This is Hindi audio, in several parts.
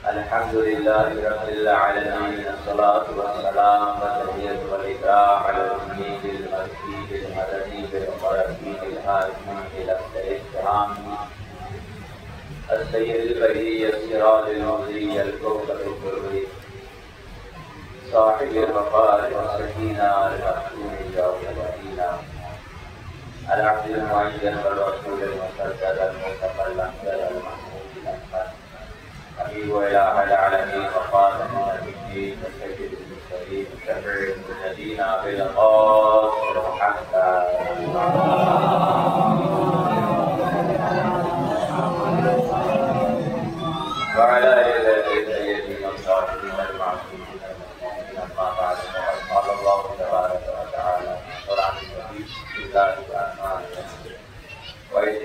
अल्हम्दुलिल्लाहि रब्बिल आलमीन अस्सलातु वस्सलामु वतहिय्यतु वल इकराम अला नबीयिल मर्सीदिल मदनील मुबरकील हाशिमिल इस्लाम अस्सय्यिदिल बरीय्यिस सिराजिल मुज़ील कौकबिल कुर्बी साहिबिल वफ़ार वस्सकीना अल मखदूमिल जाविल मदीना अल अब्दिल मुअय्यन वल रसूलिल मुसद्दद अल मुतक़ल अल महमूदिल अकबर अबी व इला अलमीन वफ़ातिम नबीय्यीन सय्यिदिल मुरसलीन शफ़ीउल मुरसलीन बिल ग़ौसिल हक़्क़ा व अला आलिहि सय्यिदिल मुरसलीन अल मासूमीन अम्मा बाद क़ाल अल्लाहु तबारक व तआला क़ुरान मजीद बिस्मिल्लाहिर रहमानिर रहीम व इज़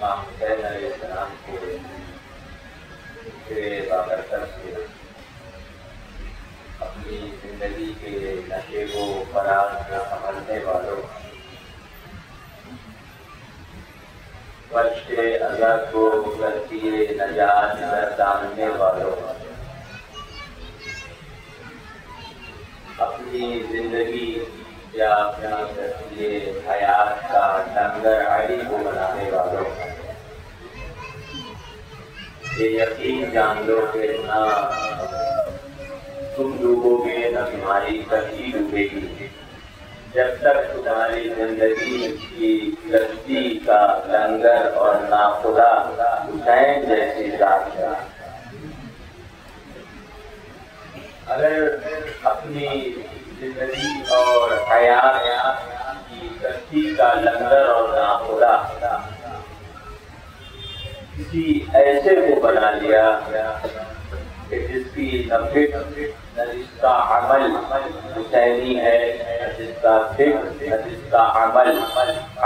इमाम हुसैन अलैहिस्सलाम के बाबरकत से अपनी जिंदगी के नशे को फराज में संभलने वालों, बच्चे अल्लाह को गलतीए नजात जानने वालों, अपनी जिंदगी या अपनी हयात का लंगर अड़ी को बनाने वालों, ये यकीन जान लो कि ना तुम डूबोगे न तुम्हारी कभी डूबेगी जब तक तुम्हारी जिंदगी की गलती का लंगर और नाखुदा हुसैन जैसी जात है। अगर अपनी जिंदगी और हयात की गलती का लंगर और नाखुदा किसी ऐसे को बना लिया कि जिसकी न फिक्र न जिसका अमल हुसैनी है, न जिसका फिक्र न जिसका अमल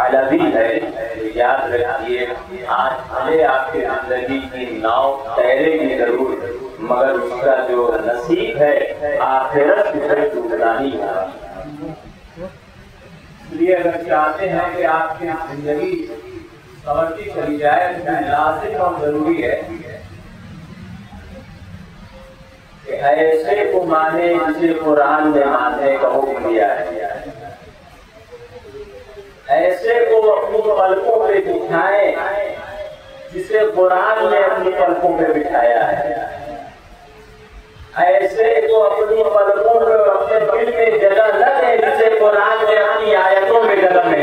अलवी है, तो याद रखिए आज भले आपकी जिंदगी की नाव तैरेगी जरूर, मगर उसका जो नसीब है आखिरत से डूबना ही है। इसलिए अगर चाहते हैं कि आपकी जिंदगी संवरती चली जाए तो लाजिम और जरूरी है कि ऐसे को माने जिसे कुरान में मानने का हुक्म दिया है, ऐसे को अपनी पलकों पे बिठाएं जिसे कुरान ने अपनी पलकों पे बिठाया है, ऐसे को अपनी पलकों में अपने दिल में जगह न दे जिसे कुरान ने अपनी आयतों में जगह नहीं,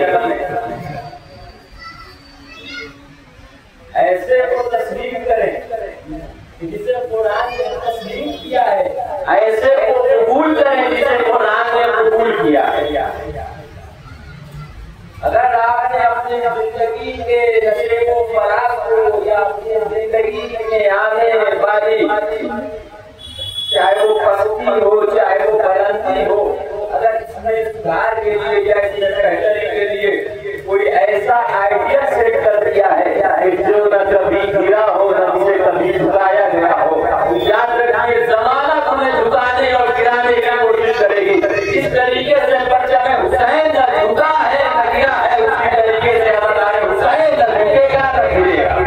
ऐसे को तस्लीम करें जिसे कुरान ने तस्लीम किया है, ऐसे को कबूल करें जिसे कुरान ने कबूल किया है। अगर आपने अपनी जिंदगी के नशे को फराग को या अपनी जिंदगी में आने वाली चाहे वो पस्ती हो चाहे वो बुलंदी हो, अगर इसमें सुधार के लिए या इसमें बेहतरी के लिए कोई ऐसा आइडिया सेट कर दिया है जो न कभी गिरा हो न उसे कभी झुकाया गया हो, याद रखिए जमाना तुम्हें झुकाने और गिराने की कोशिश करेगी। इस तरीके से परचम हुसैन न झुका है न गिरा है, उसी तरीके से हमारे हुसैन न झुकेगा न गिरेगा।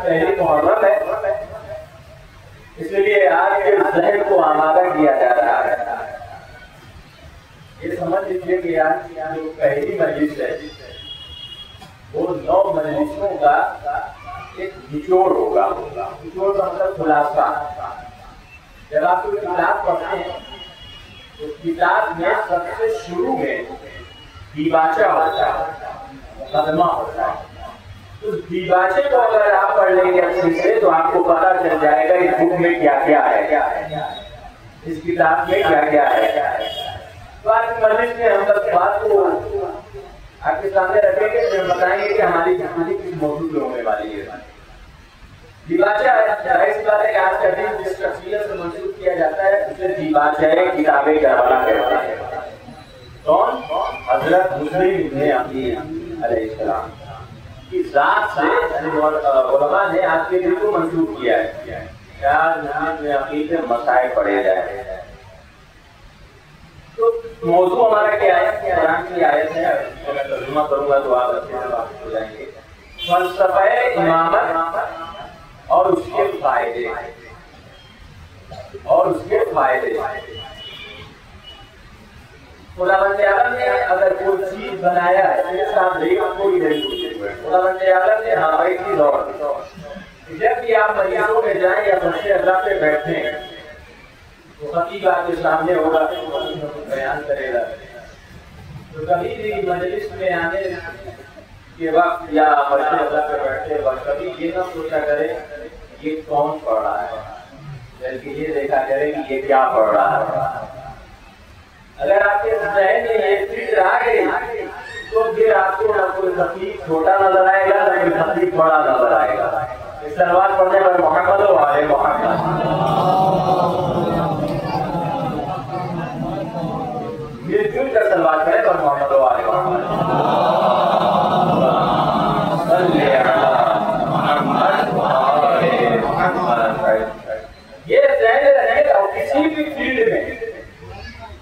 पहली मुहर्रम है, इसलिए आज के ज़हन को आमादा किया जा रहा है। ये समझ लीजिए कि आज जो पहली मजलिस है वो 9 मजलिसों का एक निचोड़ होगा। निचोड़ का मतलब खुलासा। जब आप कोई किताब पढ़ते हैं तो किताब में सबसे शुरू में दीवाचा होता है, मुकदमा होता है। तो दीवाचे को अगर आप पढ़ लेंगे अच्छे से तो आपको पता चल जाएगा इस बुक में क्या क्या है, इस किताब में क्या क्या है। तो आज की मजलिस में हम सब बात को आपके सामने रखेंगे, फिर बताएंगे कि हमारी किस मौजूद में होने वाली है। दीवाचा जाहिर सी बात है कि आज का दिन जिस शख्सियत से मंसूब किया जाता है उसे दीवाचा किताबे करबला कहते हैं। कौन? हजरत हुसैन इब्न अली अलैहिस्सलाम की जात से उलमा ने आज के दिन को मंसूब किया है। आज में अकीदे मसाइल पढ़े जाए। तो मौजू हमारा क्या है? कुरान की आयत है, मैं तर्जुमा करूंगा तो आप अच्छे से वाकिफ हो जाएंगे। फलसफे इमामत और उसके फायदे, और उसके फायदे। खुदावंद आलम ने अगर कोई चीज बनाया है मेरे सामने कोई नहीं, खुदावंद आलम ने हमारी चीज और जब भी आप मरीजों में जाएं या बच्चे अल्लाह पे बैठे तो खतीब आपके सामने होगा तो बयान करेगा। तो कभी भी मजलिस में आने के वक्त या बच्चे अल्लाह पे बैठे वक्त कभी ये ना सोचा करे ये कौन पढ़ रहा है, बल्कि ये देखा करे कि ये क्या पढ़ रहा है। अगर आपके जहन में ये चीज आ गई तो फिर आपको ना कोई खतीब छोटा नजर आएगा ना कोई खतीब बड़ा नजर आएगा। इस सलवात पढ़ने पर मोहम्मद वाले मोहम्मद मिलजुल कर सलवात करें पर मोहम्मद वाले ये ध्यान रखिएगा। किसी भी फील्ड में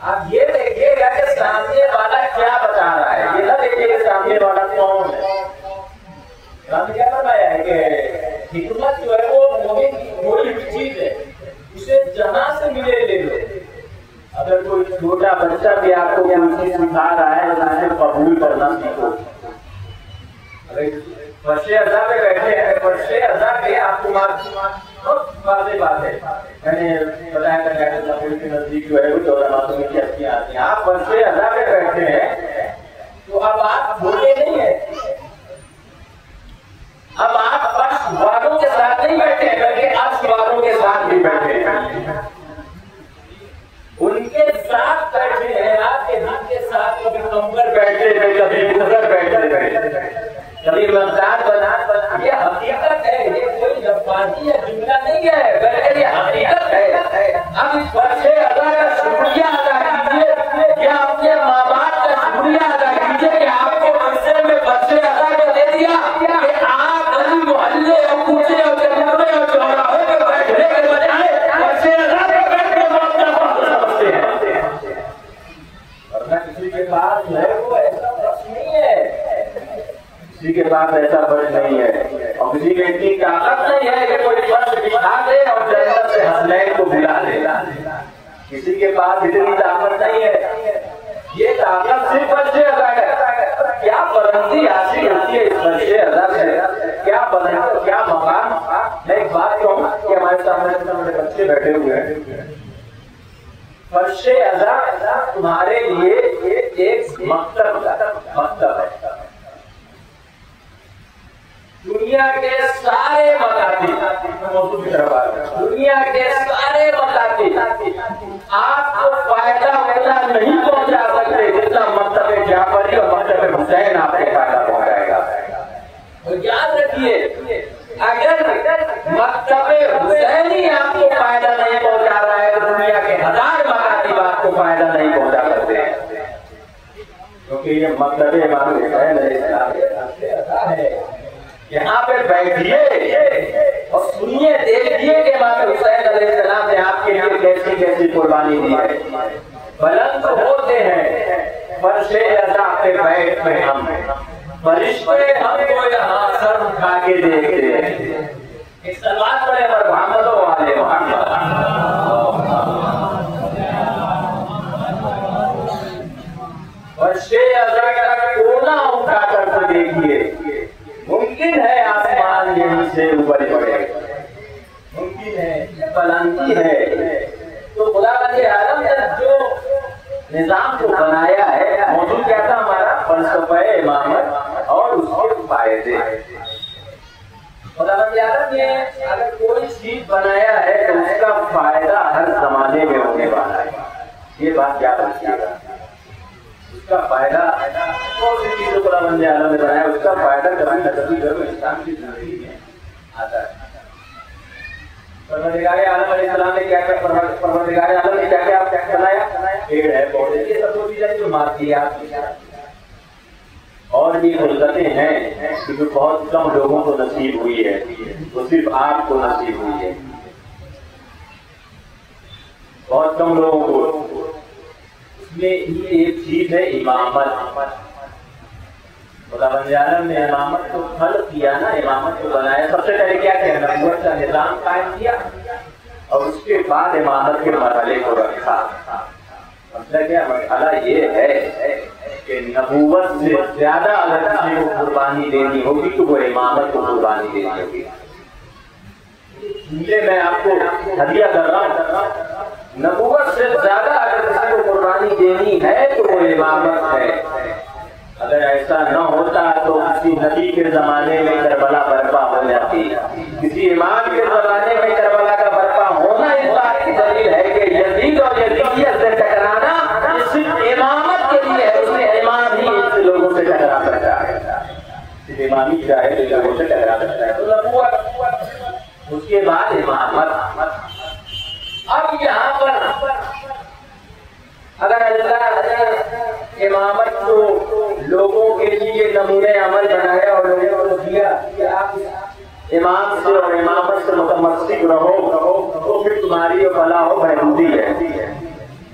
आप ये देखिएगा कि सामने वाला क्या बता रहा है, ये ना देखिए सामने वाला कौन है। क्या बताया है कि हिकमत जो है वो मोमिन की कोई भी चीज है उसे जहां से मिले ले लो। अगर कोई छोटा बच्चा भी आपको कोई चीज सिखा रहा है तो उसे कबूल करना सीखो। अगर फर्शे अज़ा पे बैठे हैं, फर्शे अज़ा पे आपको वाज़ेह बात है, मैंने बताया था कि के नजदीक जो है वो 14 मासों की हस्तियां आती हैं। आप फर्शे अज़ा पे बैठे हैं तो अब आप बोले नहीं है, अब आप फर्श वालों के साथ नहीं बैठे हैं बल्कि अर्श वालों के साथ भी बैठे हैं, उनके साथ बैठे हैं। आपके दिन के साथ कभी कंबर बैठे थे, कभी गुजर बैठे थे, कभी रमजान बना। ये हकीकत है, ये कोई जबानी या जुमला नहीं है बल्कि ये हकीकत है। अब इस फर्शे अज़ा का शुक्रिया अदा कीजिए या अपने माँ बाप का शुक्रिया अदा कीजिए कि आपको मदरसे में फर्शे अज़ा को दे दिया कि आप गली मोहल्ले और कूचे और चौराहे और चौराहे पे बैठने के बजाय फर्शे अज़ा पे बैठ के समझते हैं। वरना किसी के पास जो है वो ऐसा प्रश्न नहीं है, किसी के पास ऐसा फर्ज नहीं है और किसी के इतनी ताकत नहीं है कि कोई फर्ज बिठा दे और जन्नत से हसनैन को बुला ले। किसी के पास इतनी ताकत नहीं है। ये ताकत सिर्फ फर्शे अज़ा है। क्या बुलंदी हासिल होती है इस फर्शे अज़ा से, क्या बुलंदी, क्या मकाम। मैं एक बात कहूँ कि हमारे सामने बच्चे बैठे हुए हैं, फर्शे अज़ा तुम्हारे लिए एक मकतब है। दुनिया के सारे मकाती, दुनिया के सारे मकाती आपको फायदा नहीं पहुंचा सकते जितना मकतब जाफरी और मकतब हुसैन आपको फायदा पहुंचाएगा। और याद रखिए, अगर मकतब हुसैन ही आपको फायदा नहीं पहुंचा रहा है तो दुनिया के 1000 मकाती आपको फायदा नहीं पहुंचा सकते हैं, क्योंकि ये मकतब इमाम हुसैन है। यहाँ पे बैठिए और सुनिए, देखिए कि इमाम हुसैन अलैहिस्सलाम ने आपके लिए कैसी कैसी कुर्बानी दी है। बुलंद होते हैं फर्शे अज़ा पे बैठ में हम, फरिश्ते हमको यहाँ सर उठा के देखते हैं। इस सलवात पढ़े पर मोहम्मद वाले मोहम्मद। फर्शे अज़ा का कोना उठा कर तो देखिए, मुमकिन है आसमान यहीं से ऊपर बढ़े, मुमकिन है, बुलंदी है, खुदावंद आलम ने जो निजाम को बनाया है, मौजूद क्या था हमारा फलसफा इमामत और उसके फायदे। खुदावंद आलम ने अगर कोई चीज बनाया है तो उसका फायदा हर जमाने में होने वाला है, ये बात याद रखिएगा। उसका फायदा कौन सी चीजों को खुदावंद आलम ने बनाया, उसका फायदा कभी न कभी जरूर इंसान की जिंदगी में आता है। परवरदिगार आलम अलैहिस्सलाम ने क्या क्या परवरदिगार आलम ने क्या क्या बनाया, पेड़ है, पौधे, ये सब वो चीजें जो मारती है। और भी खुलकतें हैं कि जो बहुत कम लोगों को नसीब हुई है, वो सिर्फ आपको नसीब हुई है, बहुत कम लोगों को। उसमें एक चीज है इमामत। खुदावंद आलम ने इमामत को खल्क किया ना, इमामत को बनाया। सबसे पहले क्या किया, नबूवत का निजाम कायम किया और उसके बाद इमामत के मरहले को रखा। मतलब क्या मसला ये है कि नबूवत से ज्यादा अगर किसी को कुर्बानी देनी होगी तो वो इमामत को कुर्बानी देनी होगी। इसलिए मैं आपको हदिया कर रहा हूँ, नबूवत से ज्यादा अगर किसी को कुर्बानी देनी है तो वो इमामत है। अगर ऐसा न होता तो किसी नबी के जमाने में करबला बर्पा हो जाती, किसी इमाम के जमाने में करबला का बर्पा होना इस बात की दलील है कि यजीद और यजीदियत से टकराना सिर्फ इमामत के लिए है। उसमें इमाम ही इन लोगों से टकरा सकता है, सिर्फ इमामी चाहे तो लोगों से टकरा सकता है। तो नबूवत, उसके बाद इमामत। अब यहाँ पर अगर अल्लाह इमामत को लोगों के लिए नमूने अमल बनाया और लोगों को दिया कि आप इमाम से और इमामत से मुतमस्सिक रहो तो फिर तुम्हारी फलाह हो बहबूदी है।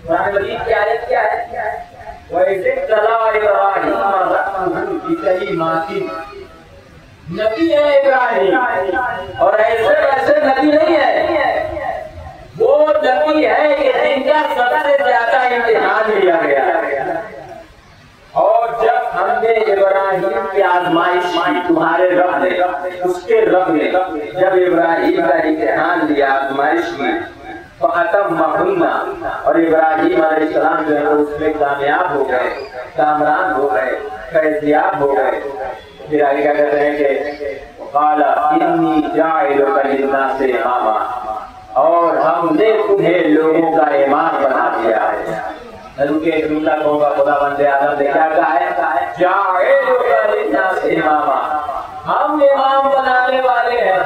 कुरान मजीद की आयत क्या है, वैसे नबी है इब्राहिम, और ऐसे वैसे नबी नहीं है, वो नबी है कि जिनका सबसे ज्यादा इम्तिहान लिया गया है। और जब हमने इब्राहिम की आजमाइश की, तुम्हारे रब ने, उसके रब ने जब इब्राहिम का इम्तिहान लिया, आजमाइश की, तो अतम्महुन्ना, और इब्राहिम अलैहिस्सलाम जो है उसमें कामयाब हो गए, कामरान हो गए, फैज़याब हो गए। फिर आगे क्या कहते हैं कि क़ाला इन्नी जाइलुका लिन्नासि इमामा, और हमने तुम्हें लोगों का इमाम बना दिया है। उनके जुमला कहूँगा, खुदावंद आलम ने क्या कहा है, जाइलुका लिन्नासि इमामा, हम इमाम बनाने वाले हैं,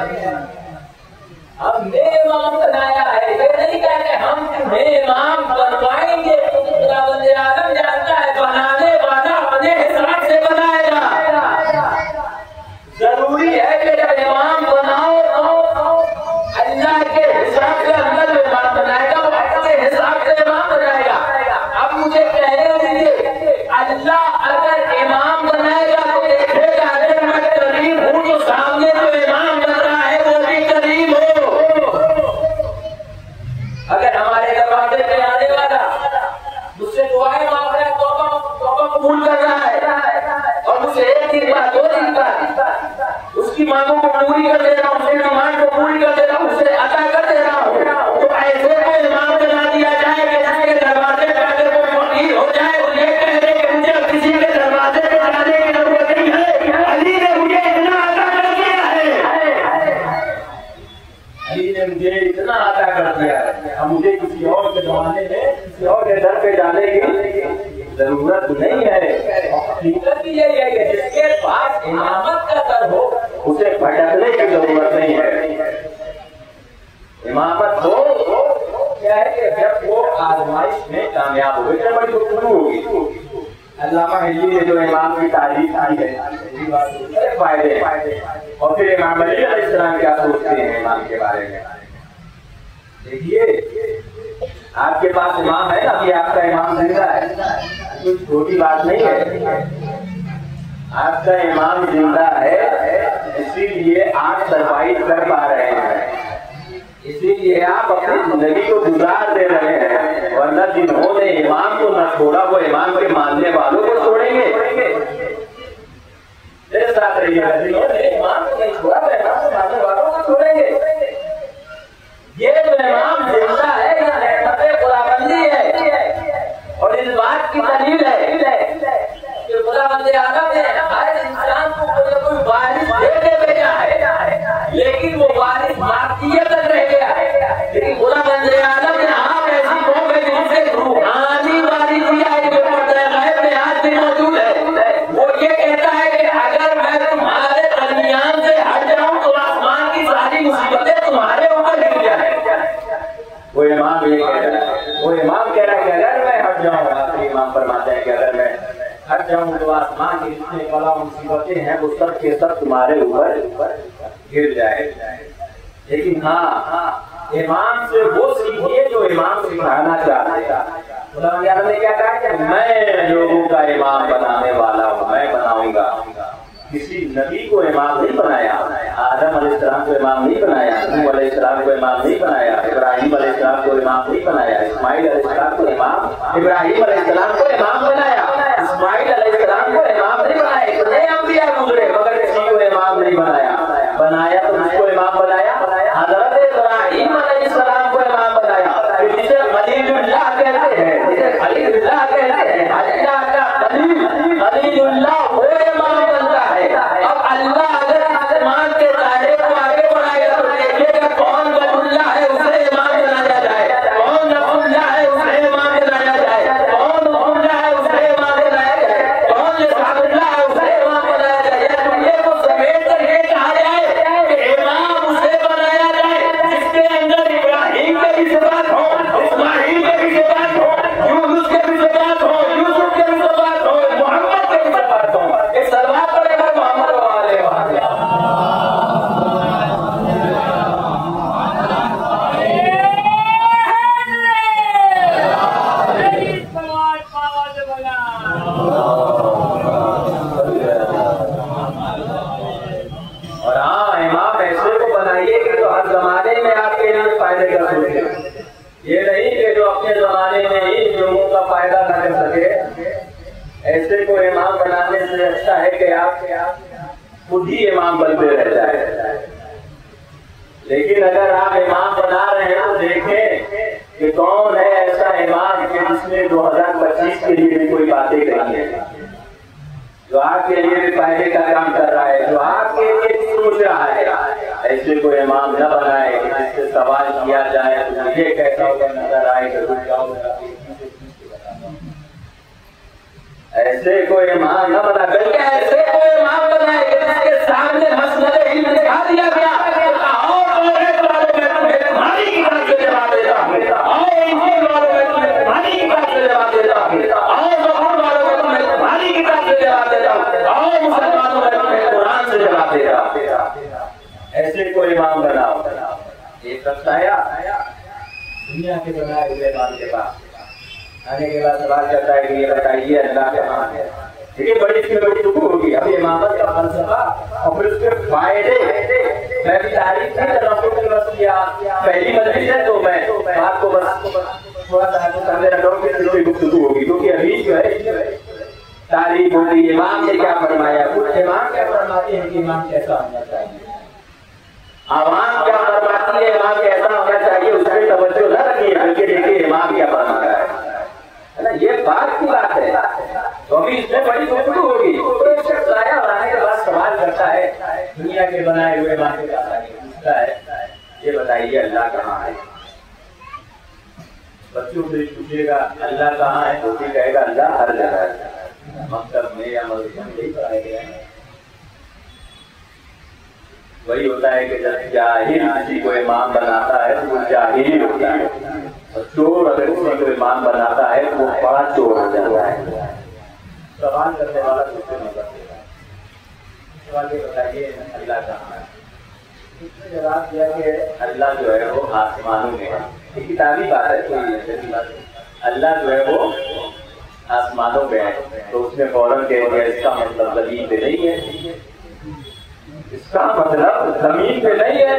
हमने इमाम बनाया है। ये नहीं कहते हम तुम्हें इमाम बनवाएंगे, खुदावंद आलम जानता है बनाने वाला अपने हिसाब से बनाएगा। जरूरी है कि जब इमाम बनाओ तो अल्लाह के हिसाब से अल्लाह जो इमाम बनाएगा वो अपने हिसाब से इमाम बनाएगा। अब मुझे कहने दीजिए, अल्लाह अगर इमाम बनाएगा तो देखेगा अगर मैं करीब हूँ तो सामने जो इमाम बन रहा है वो भी करीब हो। अगर हमारे दरवाजे पे आने वाला मुझसे दुआएं मांग रहा है, तौबा कबूल कर रहा है, और मुझे एक दिन बाद, दो दिन बाद उसकी मांगों को पूरी कर दे रहा हूँ, उसकी डिमांड को पूरी कर दे रहा हूँ, उसे अदा कर दे रहा हूँ, तो ऐसे को इमाम बना दिया जाए कि जिसके दरवाजे पे अगर वो फकीर हो जाए और ये कह दे कि मुझे किसी के दरवाजे पे जाने की जरूरत नहीं है, अली ने मुझे इतना अदा कर दिया है, अली ने मुझे इतना अदा कर दिया है, अब मुझे किसी और के जमाने में किसी और के दर पे जाने की जरूरत नहीं है। हकीकत यही है कि जिसके पास इमामत का दर हो उसे भटकने की जरूरत नहीं है। इमामत हो क्या है कि जब वो आजमाइश में कामयाब हो गए, बड़ी गुफ्तगू होगी। अल्लामा हिल्ली ने जो इमाम की तारीफ की है, फायदे, और फिर इमाम अली अलैहिस्सलाम क्या सोचते हैं इमाम के बारे में। देखिए, आपके पास इमाम है ना, अभी आपका इमाम जिंदा है, कुछ छोटी बात नहीं है, आपका इमाम जिंदा है, इसीलिए आप सरवाइव कर पा रहे हैं, इसीलिए आप अपनी जिंदगी को गुजार दे रहे हैं। वरना जिन्होंने इमाम को न छोड़ा वो इमाम के मानने वालों को छोड़ेंगे। मेरे साथ रहिएगा, जिन्होंने इमाम को नहीं छोड़ा वो इमाम को मानने वालों को छोड़ेंगे। ये जो इमाम जिंदा है, खुदाबंदी वो इमाम ये कह रहा है, वो इमाम कह रहा है कि अगर मैं हट जाऊँ, आखिरी इमाम फरमाते हैं कि अगर मैं हट जाऊँ तो आसमान की जितने बला मुसीबतें हैं वो सब के सब तुम्हारे ऊपर गिर जाए। लेकिन हाँ, इमाम से वो सीखिए जो इमाम सिखाना चाहते हैं। ने क्या कहा कि मैं लोगों का इमाम बनाने वाला हूँ, मैं बनाऊंगा। किसी नबी को इमाम नहीं बनाया, आदम अलैहिस्सलाम को इमाम नहीं बनाया, नूह अलैहिस्सलाम को इमाम नहीं बनाया, इब्राहिम अलैहिस्सलाम को इमाम नहीं बनाया, इस्माइल अलैहिस्सलाम को इमाम, इब्राहिम अलैहिस्सलाम को इमाम बनाया, इस्माइल अलैहिस्सलाम को इमाम नहीं बनाया। इतने अंबिया गुजरे मगर किसी को इमाम नहीं बनाया। बनाया तो किसको इमाम बनाया? हज़रत इब्राहिम अलैहिस्सलाम को इमाम बनाया। जिसे खलीलुल्लाह कहते हैं, जिसे खलीलुल्लाह कहते हैं, अल्लाह का खलील, खलीलुल्लाह वो इमाम बनता है। अब अल्लाह अगर आसमान के दायरे को आगे बढ़ाएगा तो देखिएगा कौन वलीउल्लाह है उसे इमाम बनाया जाए, कौन नबीउल्लाह है उसे इमाम बनाया जाए, कौन उल्लाह है उसे इमाम बनाया जाए, कौन लिसानुल्लाह है उसे इमाम बनाया जाए। दुनिया को समेट कर ये कहा जाए कि इमाम उसे बनाया जाए जिसके अंदर इब्राहिम के भी सिफात हो, इस्माइल के भी सिफात हो, यूनुस के भी सिफात हो, यूसुफ के भी सिफात हो, मोहम्मद के भी सिफात हो। इस सलवात पर अगर मोहम्मद वाले और हाँ, इमाम ऐसे को बनाइए कि तो हर जमाने में आपके लिए फायदे कर सके। ये नहीं कि जो अपने जमाने में ही लोगों का फायदा न कर सके। ऐसे को इमाम बनाने से अच्छा है कि आप खुद ही इमाम बनते रह जाए। लेकिन अगर आप इमाम बना रहे हैं तो देखें कि कौन है ऐसा इमाम कि जिसने 2025 के लिए भी कोई बातें कही है, जो आपके लिए भी फायदे का काम कर रहा है, जो आपके लिए सोच रहा है। ऐसे कोई इमाम न बनाए कि जिससे सवाल किया जाए तो मुझे कैसा होगा नजर आए कि रुक जाओ। ऐसे कोई इमाम न बना, बल्कि ऐसे कोई इमाम बनाए कि जिसके सामने मसले इल्म दिखा दिया गया। तुम्हारी किताब से जवाब देता हूँ, इंजील वालों में तुम्हें तुम्हारी किताब से जवाब देता हूँ, ज़बूर वालों में तुम्हें तुम्हारी किताब से जवाब देता हूँ, मुसलमानों में तुम्हें कुरान से जवाब देता हूँ। ऐसे कोई इमाम बनाओ। एक शख्स आया दुनिया के बनाए हुए इमाम के पास, आने के बाद सवाल करता है कि ये बताइए अल्लाह कहाँ है। देखिए बड़ी इसमें बड़ी दुख होगी। अभी इमामत का फलसफा और फिर उसके फायदे, मैं भी तारीफ नहीं कर रहा हूँ, पहली मजलिस है तो मैं बात को बस थोड़ा सा सामने रखा हूँ कि गुफ्तगू होगी, क्योंकि अभी जो है तारीफ होगी। इमाम ने क्या फरमाया, कुछ इमाम क्या फरमाते हैं कि इमाम कैसा होना चाहिए, आवाम क्या फरमाती है इमाम कैसा होना चाहिए, उसमें तवज्जो न रखिए, बल्कि देखिए इमाम क्या फरमाता है ना। ये बात की बात है, तो अभी इसमें बड़ी गुफ्तगू होगी। तो एक शख्स आया और आने के बाद सवाल करता है दुनिया के बनाए हुए इमाम के पास, पूछता है ये बताइए अल्लाह कहाँ है। बच्चों से पूछेगा अल्लाह कहाँ है तो भी कहेगा अल्लाह हर जगह है। मकसद में या मदरसे में यही पढ़ाया गया है। वही होता है कि जब जाहिल किसी को इमाम बनाता है तो वो जाहिल ही होता है, और चोर अगर किसी को इमाम बनाता है तो वो बड़ा चोर हो जाता है। सवाल करने वाला दूसरे नंबर देगा, सवाल ये बताइए अल्लाह कहाँ है। उसने जवाब दिया कि अल्लाह जो है वो आसमानों में है। ये किताबी बात है, कोई बात नहीं। अल्लाह जो है वो आसमानों में है, तो उसने फौरन कह दिया इसका मतलब जमीन पे नहीं है, इसका मतलब जमीन पे नहीं है,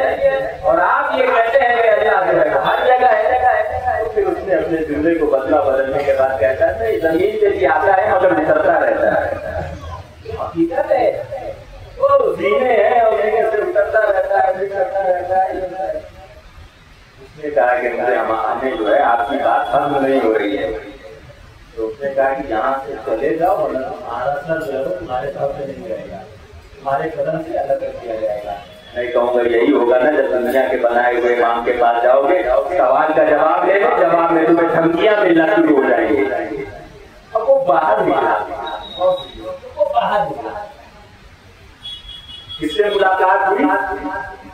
और आप ये कहते हैं कि अल्लाह जो है हर जगह है। तो फिर उसने अपने जुमले को बदलने के बाद कहता है नहीं, जमीन पे भी आता है मगर निकलता रहता है। हकीकत है वो जीने हैं और से उतरता रहता है, निकलता रहता है। उसने कहा कि मुझे हमें जो है आपकी बात समझ नहीं हो रही है। तो उसने कहा कि यहाँ से चले जाओ और तुम्हारा सर जो है तुम्हारे साथ नहीं रहेगा, तुम्हारे कदम से अलग कर दिया जाएगा। मैं कहूँगा यही होगा ना, जब दुनिया के बनाए हुए इमाम के पास जाओगे, सवाल का जवाब ले लो, जवाब में तुम्हें धमकियां मिलना शुरू हो जाएंगी। अब वो बाहर निकला, वो बाहर निकला, किससे मुलाकात हुई?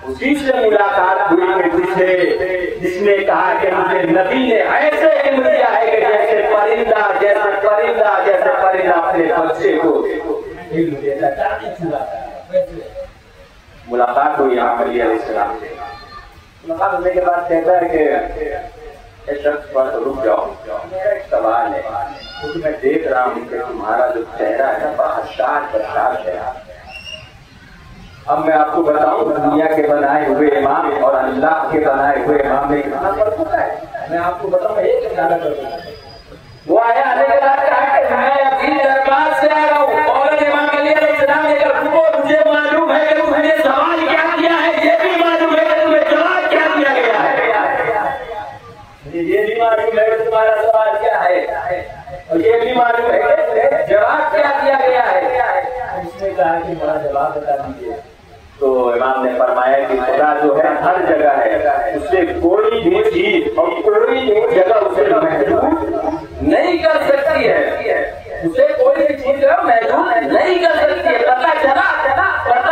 उसी से मुलाकात हुई मिट्टी से, जिसने कहा कि मुझे नबी ने ऐसे इल्म दिया है कि जैसे परिंदा अपने बच्चे को इल्म देता है। मुलाकात हुई अली अलैहिस्सलाम से। मुलाकात होने के बाद कहता है कि शख्स पर रुक जाओ, मेरा एक सवाल है, क्योंकि मैं देख रहा हूँ कि तुम्हारा जो चेहरा है ना बड़ा शाद है। अब मैं आपको बताऊं, दुनिया के बनाए हुए इमाम और अल्लाह के बनाए हुए इमाम में कितना फर्क होता है। मैं आपको बताऊं, एक इशारा कर दूं, वो आया आने के बाद कहा कि मैं अभी दरबार से आ रहा हूँ और इमाम अली अलैहिस्सलाम ने कहा मुझे मालूम है कि तुमने सवाल क्या किया है, ये भी मालूम है कि तुम्हें जवाब क्या दिया गया है। ये भी मालूम है कि तुम्हारा सवाल क्या है और ये भी मालूम है कि जवाब क्या दिया गया है। उसने कहा कि बड़ा जवाब बता दीजिए। तो इमाम ने फरमाया कि खुदा जो है हर जगह है, उससे कोई भी चीज और कोई भी जगह उसे महसूस नहीं कर सकती है, उसे कोई भी चीज महसूस नहीं कर सकती है। पता चला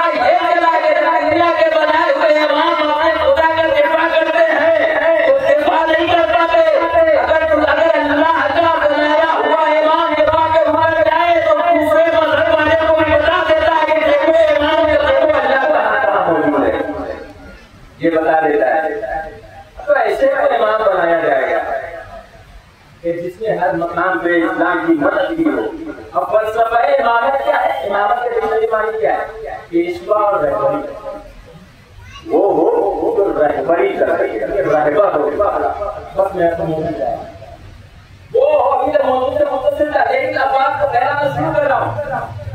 ये चला कि दुनिया के बनाए हुए इमाम अपने खुदा का दिफा करते हैं तो दिफा नहीं कर पाते। अगर अल्लाह का बनाया हुआ इमाम दिफा के ऊपर जाए तो दूसरे मजहब वाले को भी बता देता है कि देखो इमाम ये बता देता है। तो ऐसे को इमाम बनाया जाएगा कि जिसने हर मकाम पे इस्लाम की मदद की हो। अब फलसफा इमामत क्या है? इमामत के दूसरी मानी क्या है? पेशवा और रहबरी। वो हो तो रहबरी कर रही है, रहबर हो बस मैं तो मौजूद है वो हो अभी तो मौजूद से मुतसिल था, लेकिन अब बात को कहना शुरू कर रहा हूँ।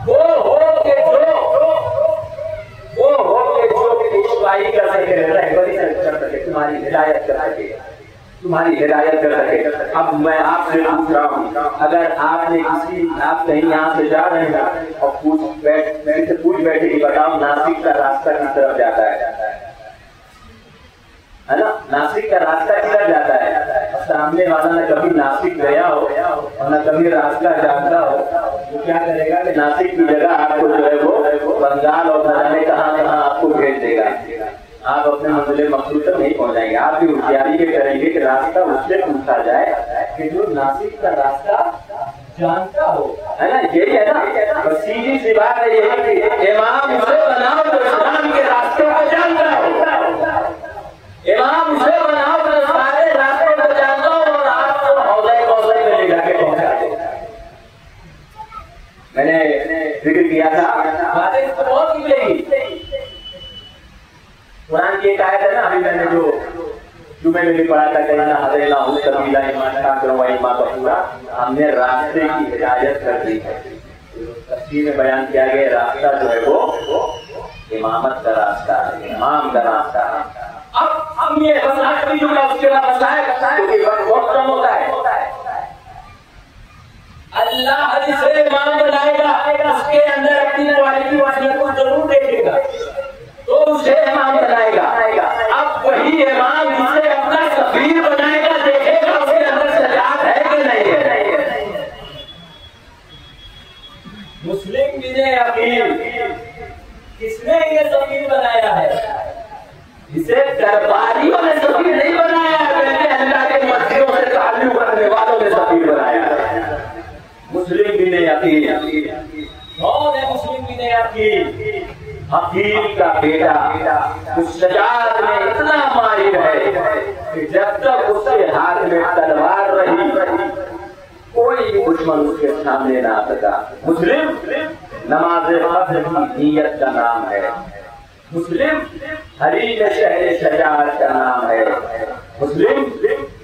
वो हो के जो पेशवाई कर सके, रहबरी कर सके, तुम्हारी हिदायत कर सके, तुम्हारी हिदायत कर सके। अब मैं आपसे पूछ रहा हूँ, अगर आपने आप कहीं यहाँ से जा रहे हैं और पूछ बैठे कि बताओ नासिक का रास्ता किस तरफ जाता है ना? नासिक का रास्ता किधर जाता है? अब सामने वाला न कभी नासिक गया हो और न कभी रास्ता जानता हो, वो क्या करेगा कि नासिक की जगह आपको जो है वो बंगाल और न जाने कहाँ आपको भेज देगा। आप अपने मंजिल मकसूद तक नहीं पहुंचाएंगे। आप भी होशियारी ये करेंगे कि रास्ता उससे पूछा जाए कि जो नासिक का रास्ता जानता हो, है ना? यही है ना, सीधी सी बात है ये कि इमाम उसे बनाओ तो इस्लाम के रास्ते को जानता हो, इमाम उसे बनाओ तो सारे रास्ते को जानता हो और आपको हौले में ले जाके पहुंचा दे। मैंने जिक्र किया था, बातें इसको बहुत निकलेगी। कुरान की एक आयत है ना, अभी मैंने जो जुमे में भी पढ़ा था, कहना हज़ैला हु सबीला ईमान शाकिर व ईमान कफूरा, हमने रास्ते की हिदायत कर दी है। तफसीर में बयान किया गया रास्ता जो है वो इमामत का रास्ता है, इमाम का रास्ता है। अब ये कभी जुमला उसके बाद बताया क्योंकि वक्त कम होता है। अल्लाह जिसे इमाम बनाएगा उसके अंदर अपनी क्वालिटी वाली को जरूर देखेगा तो उसे इमाम बनाएगा। अब वही इमाम जिसे अपना सफीर बनाएगा देखेगा उसके अंदर सजात है कि नहीं है। मुस्लिम बिने अकील किसने ये सफीर बनाया है? इसे दरबारियों ने सफीर नहीं बनाया है, बल्कि अल्लाह के मस्जिदों से ताल्लुक रखने वालों ने सफीर बनाया है। मुस्लिम बिने अकील कौन है? मुस्लिम बिने अकील हकीम का बेटा उस सजात में इतना माहिर है कि जब तक उसके हाथ में तलवार रही कोई भी दुश्मन उसके सामने ना आ सका। मुस्लिम नमाज फज्र की नियत का नाम है, मुस्लिम हरीम शहर शजात का नाम है, मुस्लिम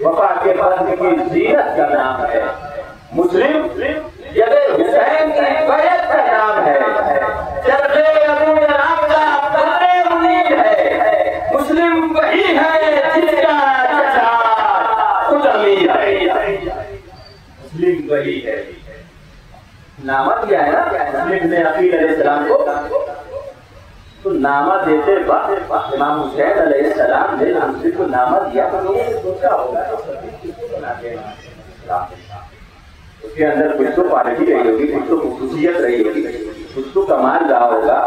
वफा के फज्र की जीनत का नाम है, मुस्लिम जब हुसैन की बैत का नाम है, मुस्लिम वही है जिसका चचा खुद अमीर है। मुस्लिम वही है। नामा दिया है ना मुस्लिम ने अकील अलैहिस्सलाम को, तो नामा देते वक्त इमाम हुसैन अलैहिस्सलाम ने मुस्लिम को नामा दिया तो लोगों ने सोचा होगा उसके अंदर कुछ तो क्वालिटी रही होगी, कुछ तो खुसूसियत रही होगी, कुछ तो कमाल रहा होगा।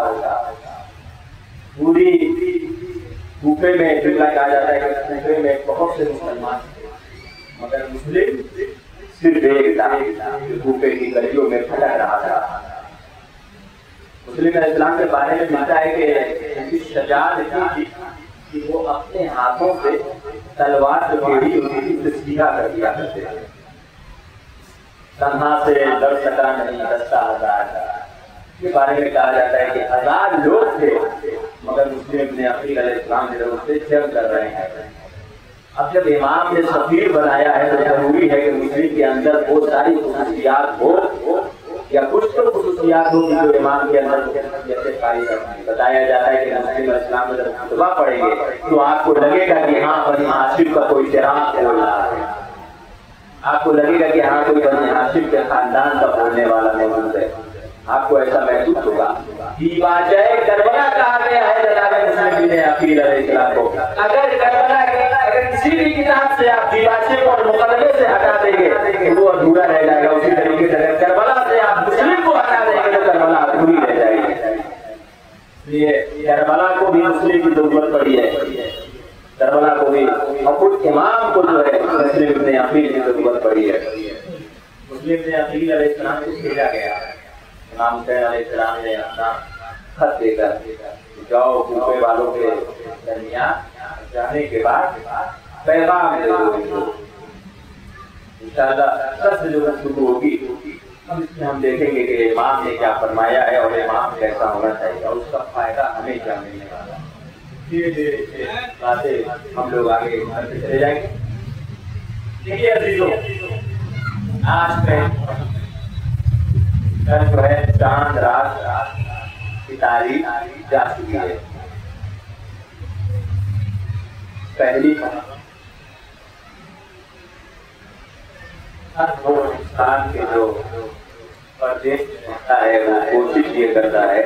पूरी कूफे में जुमला कहा जाता है कि कूफे में बहुत से मुसलमान मगर मुस्लिम सिर्फ एक था जो कूफे की गलियों में भटक रहा था। मुस्लिम इस्लाम के बारे में मिलता है कि उनकी शजाअत इतनी थी कि वो अपने हाथों से तलवार जो टेढ़ी होती थी उसे सीधा कर दिया करते थे। तन्हा से लड़ सका नहीं दस्ता हजार के बारे में कहा जाता है कि 1000 लोग थे मगर मुस्लिम ने अकील अलैहिस्सलाम की तरफ से जंग कर रहे हैं। अब जब इमाम ने सफीर बनाया है तो जरूरी है कि मुस्लिम के अंदर वो सारी खुसूसियात हो या कुछ तो खुसूसियात हो जो इमाम के अंदर जैसे बताया जाता है कि मुस्लिम इस्लाम में जब खुतबा पढ़ेंगे तो आपको लगेगा कि हाँ बनी हाशिम का कोई चिराग बोल रहा है, आपको लगेगा कि हाँ कोई बनी हाशिम के खानदान का बोलने वाला मौजूद है, आपको ऐसा महसूस होगा। दीवाजय करबला कहा गया है जनाब मुस्लिम ने अकील अलैहिस्सलाम को। अगर करबला अगर किसी भी किताब से आप दीवाजे को और मुकदमे से हटा देंगे तो वो अधूरा रह जाएगा। उसी तरीके से अगर करबला से आप मुस्लिम को हटा देंगे तो करबला अधूरी रह जाएगी। इसलिए करबला को भी मुस्लिम की जरूरत पड़ी है, करबला को भी और कुछ इमाम को जो है मुस्लिम ने अकील की जरूरत पड़ी है। मुस्लिम ने अकील अलैहिस्सलाम को भेजा गया, इमाम हुसैन अलैहिस्सलाम ने अपना खत देकर जाओ कूफे वालों के दरमियान जाने के बाद पैगाम दे दो इनको। इंशाअल्लाह सच जो गुफ्तगू होगी इसमें हम देखेंगे कि इमाम ने क्या फरमाया है और इमाम कैसा होना चाहिए और उसका फायदा हमें क्या मिलने वाला है। धीरे धीरे बातें हम लोग आगे बढ़ते चले जाएंगे। देखिए अजीजों, आज में कल जो है चांद रात की तारीख जा चुकी है। पहली हर हिंदुस्तान के जो प्रदेश होता है वो कोशिश ये करता है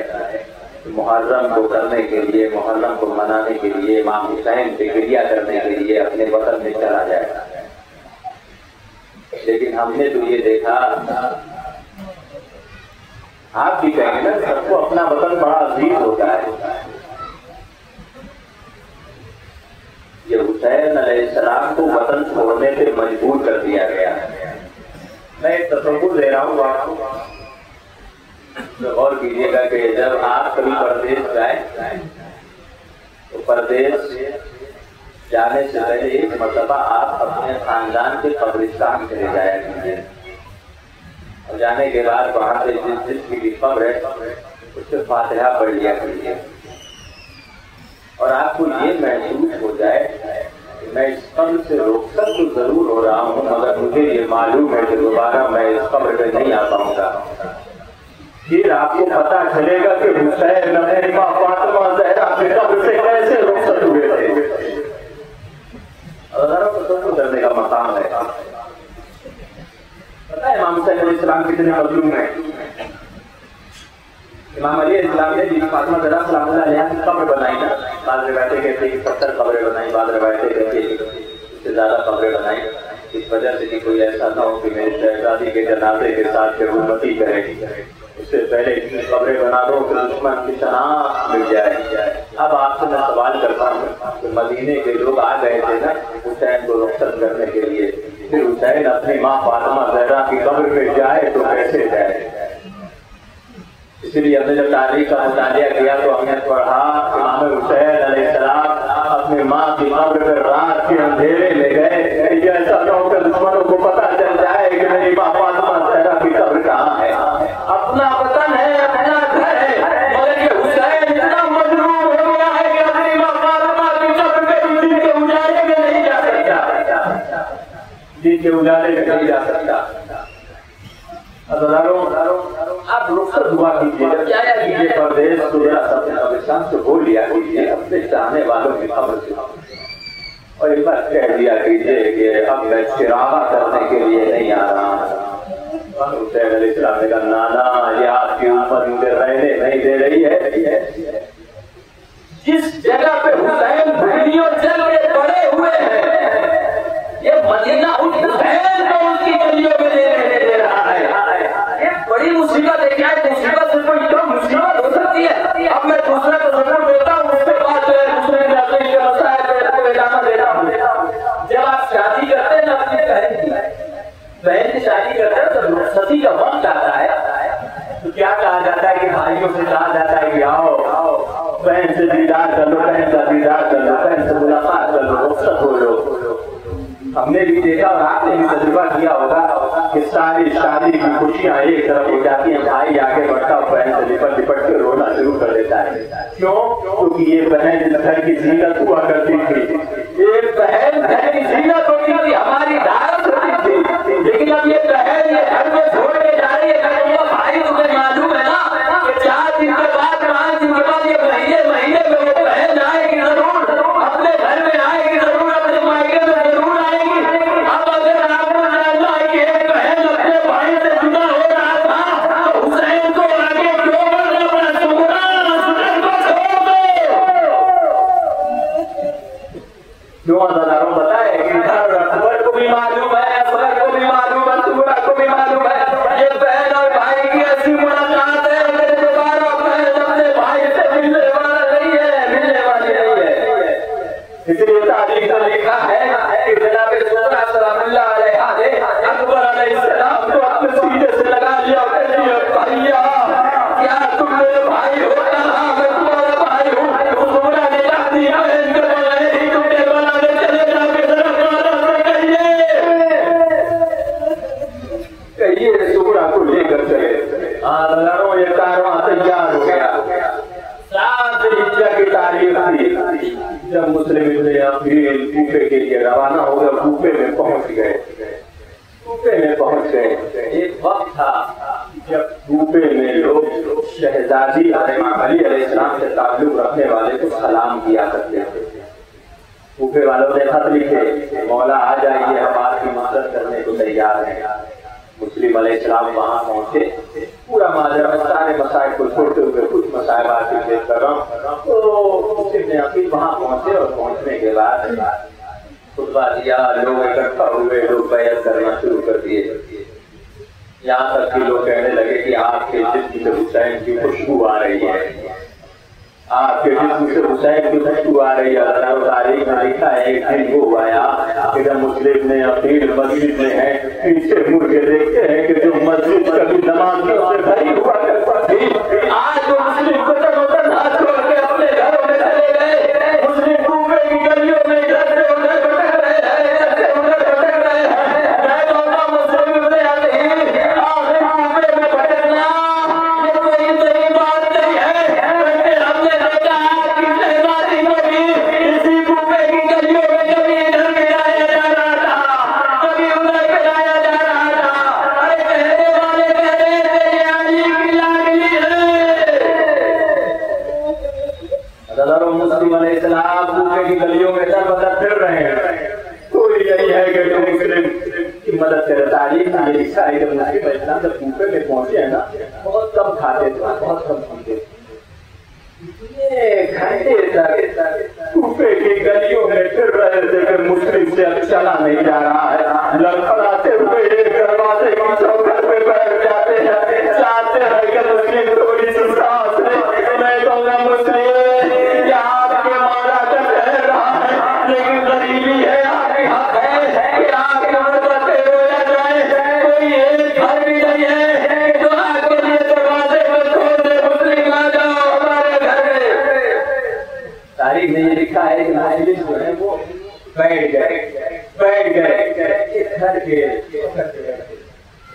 कि मुहर्रम को करने के लिए, मुहर्रम को मनाने के लिए, इमाम हुसैन पे गिरिया करने के लिए अपने वतन में चला जाए। लेकिन हमने तो ये देखा, आप भी कहेंगे ना, सबको अपना वतन बड़ा अजीज होता है। ये हुसैन अलैहिस्सलाम को वतन छोड़ने पे मजबूर कर दिया गया है। मैं एक तसव्वुर दे रहा हूँ आपको, तो गौर कीजिएगा कि जब आप कभी परदेश जाए तो परदेश जाने से पहले एक मर्तबा आप अपने खानदान के कब्रिस्तान चले जाया कीजिए और जाने के बाद वहां से जिसकी कब्र है उससे फातिहा पढ़ लिया कीजिए और आपको ये महसूस हो जाए मैं इस कब्र से रोककर तो जरूर हो रहा हूँ मगर मुझे ये मालूम है कि दोबारा मैं इस कब्र पे नहीं आ पाऊंगा। फिर आपको पता चलेगा कि हुसैन अपनी मां फातिमा ज़हरा की कब्र से कैसे रुखसत हुए थे। और करने का मकाम है। पता है इमाम हुसैन अलैहिस्सलाम कितने मजलूम हैं। इमाम अली अलैहिस्सलाम ने बीबी फातिमा ज़हरा सलामुल्लाह अलैहा की कब्र बनाई ना, बाद रिवायतें कहते हैं कि 70 कब्रें बनाई, बाद रिवायतें कहती है इससे ज्यादा कब्रें बनाई, इस वजह से कि कोई ऐसा ना हो कि मेरी शहजादी के जनाजे के साथ के उम्मती करेगी, उससे पहले इतनी कब्रें बना दो कि दुश्मन की शनाख्त मिल जाए। अब आपसे मैं सवाल करता हूँ कि मदीने के लोग आ गए थे ना हुसैन को रुखसत करने के लिए, फिर हुसैन अपनी माँ फातिमा ज़हरा की कब्र पे जाए तो कैसे जाए। इसलिए हमने जब तारीख का मुतालिया किया तो हमने पढ़ा इमाम हुसैन अलैहिस्सलाम अपनी माँ की कब्र पर रात के अंधेरे ले गए, ऐसा न होकर दुश्मनों को पता चल जाए कि मेरी माँ फातिमा ज़हरा की कब्र कहाँ है। अपना वतन है, अपना घर है, मगर ये हुसैन इतना मजलूम हो गया है कि अपनी माँ फातिमा की कब्र पे दिन के उजाले में नहीं जा सकता, दिन के उजाले में नहीं जा सकता। आप रुखसत हुआ कीजिए, जब जाया कीजिए परदेश तो जरा अपने कब्रिस्तान से बोल लिया कीजिए अपने चाहने वालों की खबर से और एक बार कह दिया कीजिए कि अब मैं चिरागा करने के लिए नहीं आ रहा हूँ। हुसैन अलैहिस्सलाम ने कहा नाना ये आपकी उम्मत मुझे रहने नहीं दे रही है। जिस जगह पे हुसैन वीडियो चल के पड़े हुए हैं ये मदीना हुसैन को उनकी गलियों में नहीं दे रहा है। ये बड़ी मुसीबत है। क्या मुसीबत से कोई कम मुसीबत हो सकती है। अब मैं दूसरे को जरूर देता हूँ, उसके बाद जो है दूसरे अपनी बहन की शादी करते हैं तो सती का वक्त आता है तो क्या कहा जाता है कि भाइयों से कहा जाता है कि आओ बहन से दीदार कर लो, बहन का दीदार कर लो, बहन से मुलाकात कर लो, रुखसत हो लो। हमने भी देखा और आपने भी तजुर्बा किया होगा कि सारी शादी की खुशियां एक तरफ हो जाती हैं, भाई आगे बढ़ता है बहन से लिपट लिपट के रोना शुरू कर देता है। क्यों? क्योंकि ये बहन इस घर की जीनत हुआ करती थी, ये बहन घर की जीनत होती थी, हमारी धारत होती थी। लेकिन अब ये बहन ये घर में छोड़ के जा रही है। भाई तुम्हें मालूम है ना कि 4 दिन के बाद 5 दिन के बाद ये महीने में वो बहन आएगी जरूर, अपने घर में आएगी जरूर, अपने मायके में जरूर आएगी। अब अगर आपको जानना है कि एक बहन अपने भाई से जुदा हो रहा था तो हुसैन को आगे क्यों बढ़ना पड़ा? हुसैन को छोड़ दो। क्यों हजारों बताए कि घर अकबर को भी मालूम है, असगर को भी मालूम है, सुगरा को भी मालूम है ये बहन और भाई की ऐसी मुलाकात है अगर दोबारा बहन अपने भाई से मिलने वाली नहीं है। इसलिए तारीख में लिखा है कि जनाब सुगरा सलामुल्लाह अलैहा ने अकबर अलैहिस्सलाम को अपने सीने से लगा लिया और कह दिया, भैया क्या तुम मेरे भाई हो? मैं तुम्हारा भाई हूँ। सुगरा ने अपनी बहन को तुमने बनाने चले जाके कहिए सुगरा को लेकर चले। ये कारवां तैयार हो गया। 7 हिज्जा की तारीख थी जब मुस्लिम कूफे के लिए रवाना हो गए। कूफे में पहुंच गए। एक वक्त था जब कूफे में लोग शहजादी अली अलैहिस्सलाम से ताल्लुक रखने वाले को सलाम किया करते थे। कूफे वालों ने खत लिखे, मौला आ जाइए, हम आपकी मदद करने को तैयार हैं। मुस्लिम अलैहिस्सलाम वहां पहुंचे, पूरा माजरा सारे मसाइल को छोड़ते हुए कुछ मसाइल बात कर रहा हूँ तो मुस्लिम वहां पहुंचे और पहुंचने के बाद खुतबा दिया, लोग इकट्ठा हुए, लोग बैत करना शुरू कर दिए। यहाँ तक कि लोग कहने लगे कि आपके जिस्म से हुसैन की खुशबू आ रही है, आपके जिस्म से हुसैन की खुशबू आ रही है। तारीख में लिखा है एक दिन वो आया कि जब मुस्लिम ने अपनी मस्जिद में है, पीछे मुड़ के देखते हैं कि जो मस्जिद कभी नमाजियों से भरी हुआ करती थी आज वो मुस्लिम कदम हाथ छोड़ के अपने घरों में चले गए। मुस्लिम कूफे की गलियों में इधर से उधर भटक रहे हैं। मैं कहता मुस्लिम से आखिर कूफे में भटकना ये कोई सही बात नहीं है। हमने देखा कि शहजादी को भी इसी कूफे की गलियों में कभी इधर गिराया जा रहा था, कभी उधर गिराया जा रहा था। अरे कहने वाले कह रहे थे ये अली की लाडली है। मुस्लिम अलैहिस्सलाम कूफे की गलियों में दर बदर फिर रहे हैं। कोई यही है कि जो मुस्लिम की मदद करे। तारीख में लिखा है कि मुस्लिम अलैहिस्सलाम जब कूफे में पहुंचे हैं ना, बहुत कम खाते थे, बहुत कम पीते थे। घंटे तक कूफे की गलियों में फिर रहे थे कि मुस्लिम से अब चला नहीं जा रहा है। लड़खड़ाते हुए एक दरवाजे की चौखट पे बैठ जाते हैं, चाहते हैं कि मुस्लिम थोड़ी सी सांस ले। मैं कहूँगा मुस्लिम आपके मौला का कह रहा है, लेकिन गरीबी है, आपकी हक है कि आपके मदद रोया जाए। कोई एक घर भी नहीं है जो आपके लिए दरवाजे पर खोल दे, मुस्लिम आ जाओ हमारे घर में। तारीख में ये लिखा है कि मुस्लिम जो है वो बैठ गए घर के।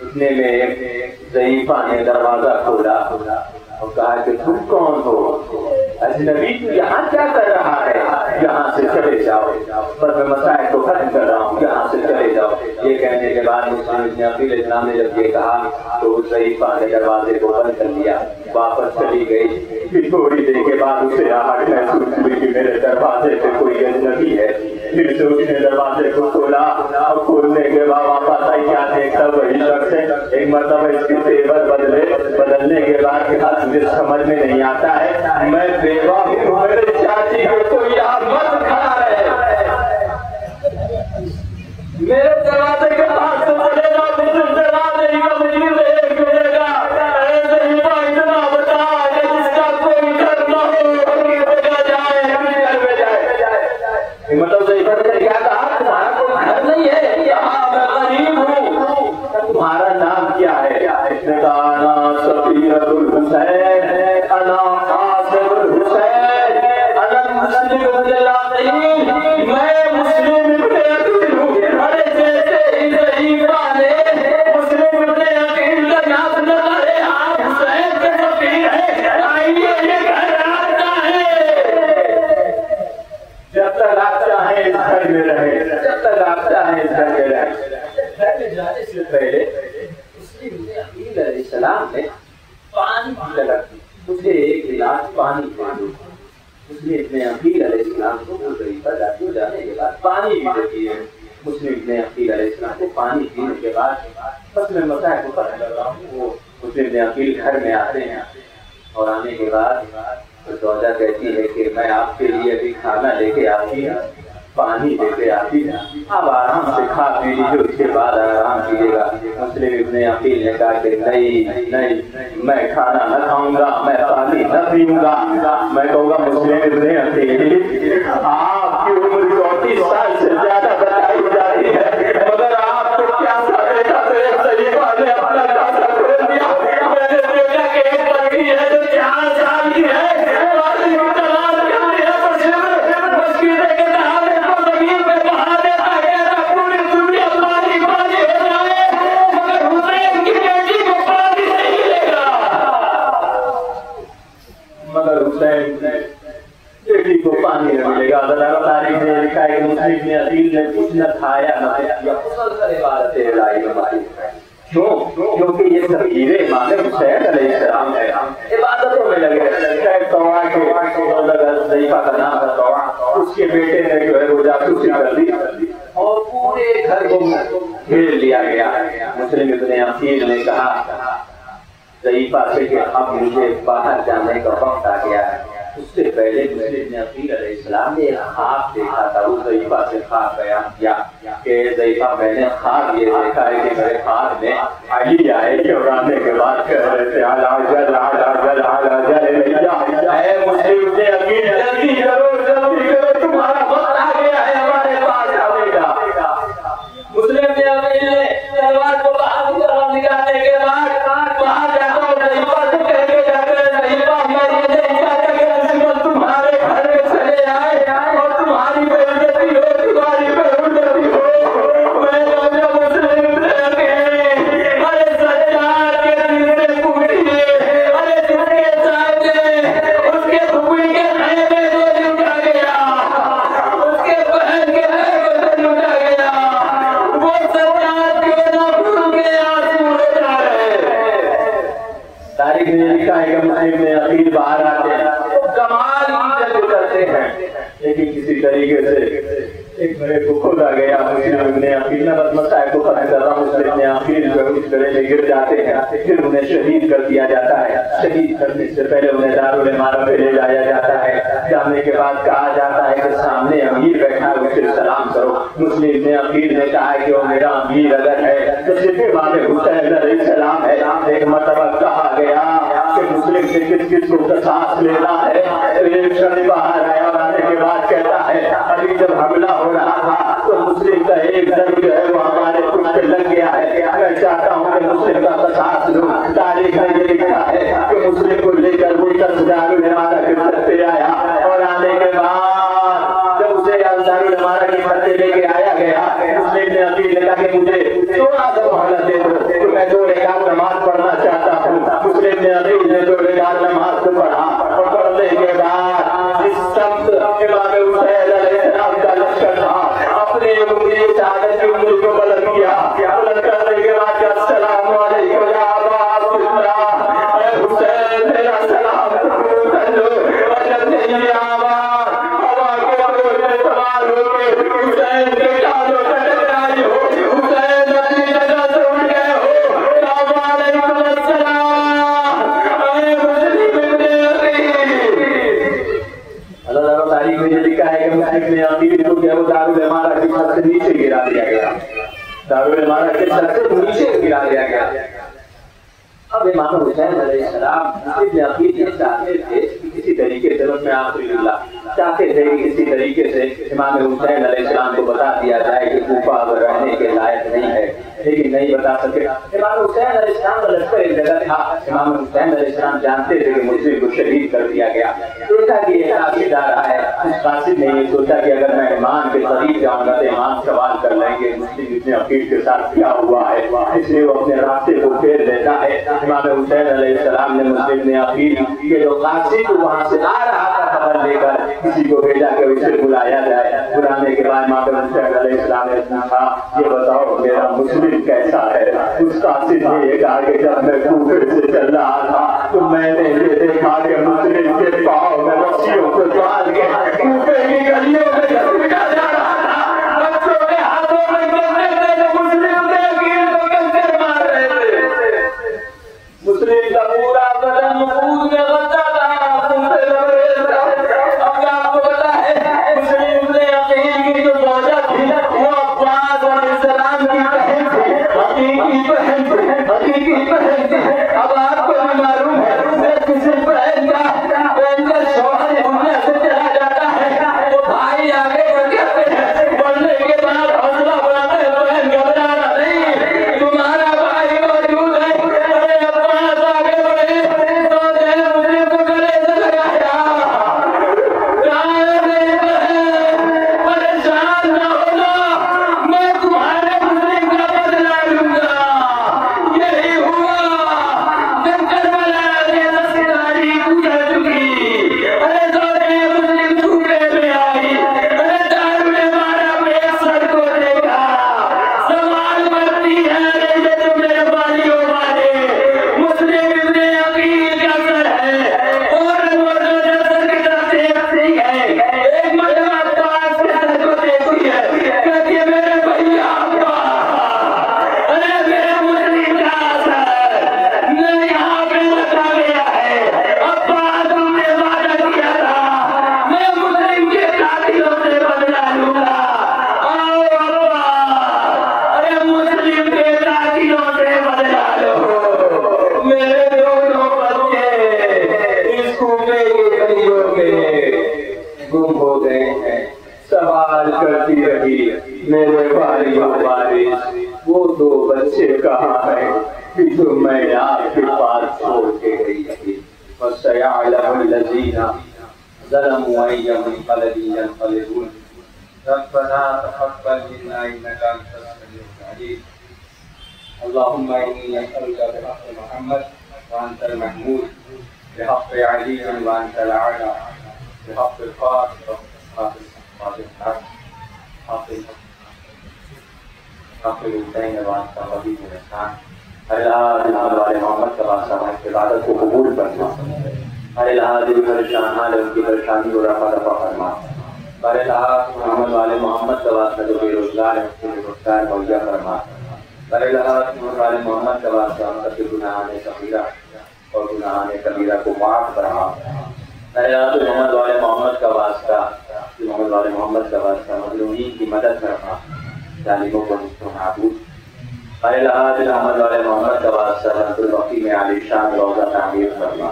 उतने में ज़ईफा ने दरवाजा खोला और कहा कि तुम कौन हो? अजनबी तू यहाँ क्या कर रहा है? यहाँ से चले जाओ, पर मैं मसाइल को खत्म कर रहा हूँ, यहाँ से चले जाओ। ये कहने के बाद मुस्लिम इस्लाम ने जब ये कहा तो ज़ईफा ने दरवाजे को बंद कर लिया, वापस चली गई। फिर थोड़ी देर के बाद उसे आहट महसूस हुई कि मेरे दरवाजे पे कोई अजनबी है। फिर से उसने दरवाजे को खोला और खोलने के बाद वापस आई, क्या देखता वही शख्स है। एक मरतबा इसकी तेवर बदलने के बाद मुझे समझ में नहीं आता है, मैं बेवा हूँ, मेरे चाची को कोई यहाँ मत खड़ा रहे। मेरे दरवाजे के पास से बोलेगा, मुझे दरवाजे का मुझे एक मिलेगा। ऐसे ही इतना बता कि जिसका कोई घर न हो जगह जाए, घर में जाए। मतलब क्या कहा, तुम्हारा कोई घर नहीं है यहाँ घर में जाने से पहले मुस्लिम अकील अलैहिस्सलाम ने पानी की तलब की, मुझे एक गिलास पानी दे दो। मुस्लिम इब्ने अकील अलैहिस्सलाम को वो ज़ईफ़ा जाते जाने के बाद पानी भी देती है। मुस्लिम इब्ने अकील अलैहिस्सलाम को पानी पीने के बाद बस मैं मसाए को पता लग रहा हूँ, वो मुस्लिम इब्ने अकील घर में आते हैं और आने के बाद तो सौदा कहती है कि मैं आपके लिए अभी खाना लेके आती हूँ, पानी लेके आती है, अब आराम से खा पी लीजिए, उसके बाद आराम कीजिएगा। मुस्लिम इब्ने अकील ने कहा कि नहीं नहीं, मैं खाना न खाऊंगा, मैं पानी न पीऊंगा। मैं कहूँगा मुस्लिम इब्ने अकील, आपकी उम्र 34 साल से ज्यादा बताई जा रही है, मगर आपको क्या समझेगा? ने अपना खाता खोल दिया, मैंने देखा कि एक लड़की है जो 4 साल की है, बेटी को पानी न मिलेगा। तारीख ने लिखा है कि मुस्लिम ने अकील ने कुछ न खाया न पिया, क्यों? क्योंकि ये तस्वीरें इमाम हुसैन अलैहिस्सलाम है, इबादतों में लगे। तौआ के ज़ईफ़ा का नाम था तौआ, उसके बेटे ने जो है वो जासूसी कर दी और पूरे घर को घेर लिया गया। मुस्लिम इब्ने अकील ने कहा ज़ईफ़ा से कि अब मुझे बाहर जाने का वक्त आ गया है। उससे पहले मुस्लिम ने अकील अलैहिस्सलाम ने एक ख्वाब देखा था, उस ज़ईफ़ा से ख्वाब बयान किया कि ज़ईफ़ा मैंने ख्वाब ये देखा है कि मेरे ख्वाब में अली आए और आने के बाद कह रहे थे मुस्लिम ने अकील जल्दी करो, तुम्हारा वक्त आ गया है हमारे पास आने का। मुस्लिम ने अकील ने तलवार को बाहर की तरफ निकालने के बाद बाहर जाकर ज़ईफ़ा से कह के जाते हैं, ज़ईफ़ा तुम्हारे घर में चले आए और तुम्हारी बेइज्जती हो, तुम्हारी बेइज्जती हो। मैं मुस्लिम अरे सज्जाद के दिल से पूछिए, अरे जिसके सामने उसके धुपी के नैने को लुटा गया, उसके बहन के नैने को लुटा गया, वो सज्जाद क्यों ना भूल के आंसू रोता है। तारीख ने लिखा है कि मुस्लिम ने अकील बाहर आते हैं, कमाल की जल्द करते हैं, लेकिन किसी तरीके से एक मेरे को खुद आ गया। मुस्लिम ने अकील मसाए को पता कर रहा हूँ, मुस्लिम ने अकील जो उस गले में गिर जाते हैं, फिर उन्हें शहीद कर दिया जाता है। शहीद करने से पहले उन्हें दारुल इमारत पे ले जाया जाता है। जाने के बाद कहा जाता है कि सामने अमीर बैठा है, उसे सलाम करो। मुस्लिम ने अकील ने कहा कि वो मेरा अमीर अगर है तो सिर्फ इमाम हुसैन अलैहिस्सलाम है। एक मरतबा कहा गया कि मुस्लिम से किस किस को सांस लेना है, एक क्षण बाहर आया और आने के बाद कहता है अभी जब हमला हो रहा था तो मुस्लिम का एक दर्द जो है वो हमारे कुछ पे लग गया है, मैं चाहता हूँ कि मुस्लिम का सांस लूं। तारीख में ये लिखा है कि मुस्लिम को लेकर वो दारुल इमारत के पत्ते आया और आने के बाद जब उसे दारुल इमारत के पत्ते लेके आया गया, मुस्लिम ने अकील ने कहा कि मुझे थोड़ा सा मोहलत दे दो, तो मैं 2 रकात नमाज पढ़ना चाहता हूँ। मुस्लिम ने अकील ने 2 रकात नमाज को पढ़ा और पढ़ने के बाद जिस शब्द इमाम हुसैन अलैहिस्सलाम का लश्कर था, अपने उंगली से आदत की उंगली को बुलंद किया। बुलंद करने के बाद अस्सलाम वालेकुम या अबा अब्दुल्लाह, हुसैन मेरा सलाम कर लो। वजह से ये आवाज हवा के रोने सवार होके हुसैन के कानों से टकराई हो, हुसैन अपनी जगह से उठ गए हो। वालेकुम अस्सलाम, मुस्लिम इब्ने अकील। अल्लाह तारीख में लिखा है कि मुस्लिम ने अकील को क्या वो दारुल इमारत की छत से नीचे गिरा दिया गया, दारुल इमारत के छत से नीचे गिरा दिया गया। अब इमाम हुसैन अलैहिस्सलाम मुस्लिम ने अकील ये चाहते थे कि किसी तरीके से उसमें आखिरुल्लाह चाहते थे कि किसी तरीके से इमाम हुसैन अलैहिस्सलाम को बता दिया जाए कि कूफा अब रहने के लायक नहीं है, लेकिन नहीं बता सके। इमाम हुसैन अलैहिस्सलाम का लश्कर एक जगह था, इमाम हुसैन अलैहिस्सलाम जानते थे कि मुस्लिम को शहीद कर दिया गया। सोचा कि एक कासिद आ रहा है, उस कासिद ने ये सोचा कि अगर मैं इमाम के करीब जाऊंगा तो इमाम सवाल कर लेंगे मुस्लिम इब्ने अकील के साथ क्या हुआ है, इसलिए वो अपने रास्ते को फेर देता है। इमाम हुसैन अलैहिस्सलाम ने मुस्लिम ने अकील के जो कासिद वहां से आ रहा था पाथर लेकर किसी को भेजा कि उसे बुलाया जाए। बुलाने के बाद माता इस्लाम ने पूछा, ये बताओ मेरा मुस्लिम कैसा है? उसका सिद्धि एक आगे जब मैं कूफे से चल रहा था तो मैंने ये देखा कि मुस्लिम के पाँव में रस्सियों को डाल के कूफे की गलियों में घसीटा जा रहा था। बच्चों के हाथों में कंकर थे, मुस्लिम के कील को कंकर मार रहे थे। मुस्लिम का पूरा बदन खून में गंदा था, खून से लबरेज था। अब आपको पता है मुस्लिम ने अकील की जो मौजा थी वो अब्बास अलैहिस्सलाम की बहन थी, हकीकी बहन थी, हकीकी बहन थी। अब आपको भी मालूम है मैं किसी बहन का शौहर दुनिया से चला जाता है वो भाई आगे बढ़ जाते हैं, बढ़ने के बाद हौसला बढ़ाते हैं, बहन घबराना नहीं, तुम्हारा भाई मौजूद है। अरे अब्बास आगे बढ़े तो मुस्लिम को गले से लगाया, परेशान न होना, मैं तुम्हारे मुस्लिम का बदला लूंगा। यही हुआ जब करबला के दस्तदारी गुजर चुकी। अरे दौड़े मुस्लिम झूठे में आई, अरे दारुल मारा में अक्सर को देखा, सवाल करती है अरे ये तो मेरे वालियों वाले मुस्लिम इब्ने अकील का सर है और वो सर की तरफ देखती है, एक मरतबा अब्बास के सर को देखती है, कहती है मेरे भैया अब्बास, अरे मेरे मुस्लिम का असर न यहाँ पे रखा गया है। अब्बास तुमने वादा किया था मैं मुस्लिम के कातिलों से बदला लूंगा। आओ अब्बास, अरे मुस्लिम के कातिलों से बदला लो। मेरे दोनों बच्चे इस कूफे की गलियों में गुम हो गए हैं। सवाल करती रही मेरे वालियों वारिस, वो दो बच्चे कहाँ हैं कि जो मैं आपके पास छोड़ के गई थी? वसयअलमुल लज़ीना ज़लमू अय्युल यन्क़लिबून। रब्बना तक़ब्बल मिन्ना इन्नका अंतस समीउल अलीम। अल्लाहुम्मा इन्नी असअलुका बिहक़्क़ि मुहम्मद व अंतल महमूद, बिहक़्क़ि अली व अंतल आला, बिहक़्क़ि फ़ातिमा मोहम्मद की इबादत को कबूल फरमा। परेशान हाल उनकी परेशानी को रफा दफा फरमा। मोहम्मद वाले मोहम्मद का वास्ता जो बेरोजगार है उसके रोजगार मुहैया फरमा। वाले मोहम्मद का वास्ता उनके गुनाहाने कबीरा और गुनाहाने कबीरा को माफ फरमा। मोहम्मद वाले मोहम्मद का वास्ता, मोहम्मद वाले मोहम्मद का वास्ता मज़लूमीन की मदद फरमा, जालिमों को नाबूद। मोहम्मद वाले मोहम्मद का वास्ता रब्बुल बकी में आलीशान रोज़ा तामीर फरमा।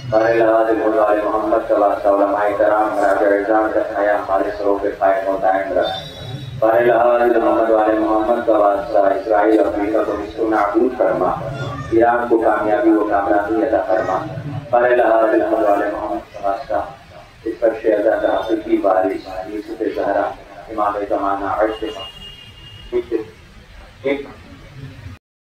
मोहम्मद वाले मोहम्मद का वास्ता उलमाए कराम राज़-ए-इज़ाम का छाया हमारे सरों पे कायम और दायम रख। मोहम्मद वाले मोहम्मद का वास्ता इस्राइल अफ्रीका को इसको नाबूद फरमा, ईरान को कामयाबी व कामयाबी अता फरमा। मोहम्मद वाले मोहम्मद का वास्ता इस पर शेहज़ाद का हकीकी वारिस यूसुफ़ ज़हरा इमाम ज़माना अर्श